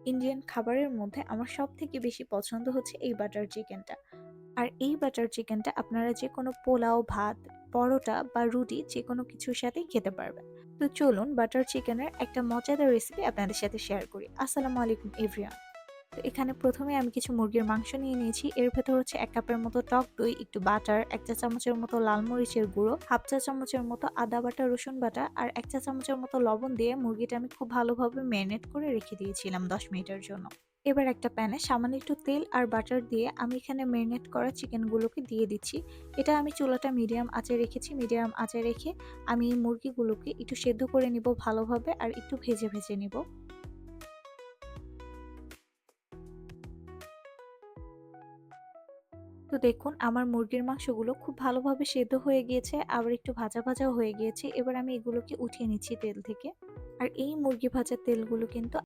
Indian খাবারের মধ্যে আমার সবথেকে বেশি পছন্দ হচ্ছে এই বাটার চিকেনটা। আর এই বাটার চিকেনটা আপনারা যেকোনো পোলাও, ভাত, পরোটা বা রুটি যেকোনো কিছুর সাথেই খেতে পারবেন। তো চলুন বাটার চিকেনের একটা মজাদার রেসিপি আপনাদের সাথে শেয়ার করি। আসসালামু আলাইকুম এভরিওয়ান। তো এখানে প্রথমে আমি কিছু মুরগির মাংস নিয়ে নিয়েছি। এর ভেতর হচ্ছে ১ কাপের মতো টক দই, একটু বাটার, ১ চা চামচের মতো লাল মরিচের গুঁড়ো, ১/২ চা চামচের মতো আদা বাটা, রসুন বাটা আর ১ চা চামচের মতো লবণ দিয়ে মুরগিটা আমি খুব ভালোভাবে ম্যারিনেট করে রেখে দিয়েছিলাম ১০ মিনিটের জন্য। এবার একটা প্যানে সামান্য একটু তেল আর বাটার দিয়ে আমি এখানে ম্যারিনেট করা চিকেনগুলোকে দিয়ে দিচ্ছি। এটা আমি চুলাটা মিডিয়াম আঁচে রেখেছি। মিডিয়াম আঁচে রেখে আমি এই মুরগিগুলোকে একটু সেদ্ধ করে নিব ভালোভাবে আর একটু ভেজে ভেজে নিব। তো দেখুন আমার মুরগির মাংসগুলো খুব ভালোভাবে সেদ্ধ হয়ে গিয়েছে, আবার একটু ভাজা ভাজাও হয়ে গিয়েছে। এবার আমি এগুলোকে উঠিয়ে নিচ্ছি তেল থেকে। আর এই মুরগি ভাজার তেলগুলো কিন্তু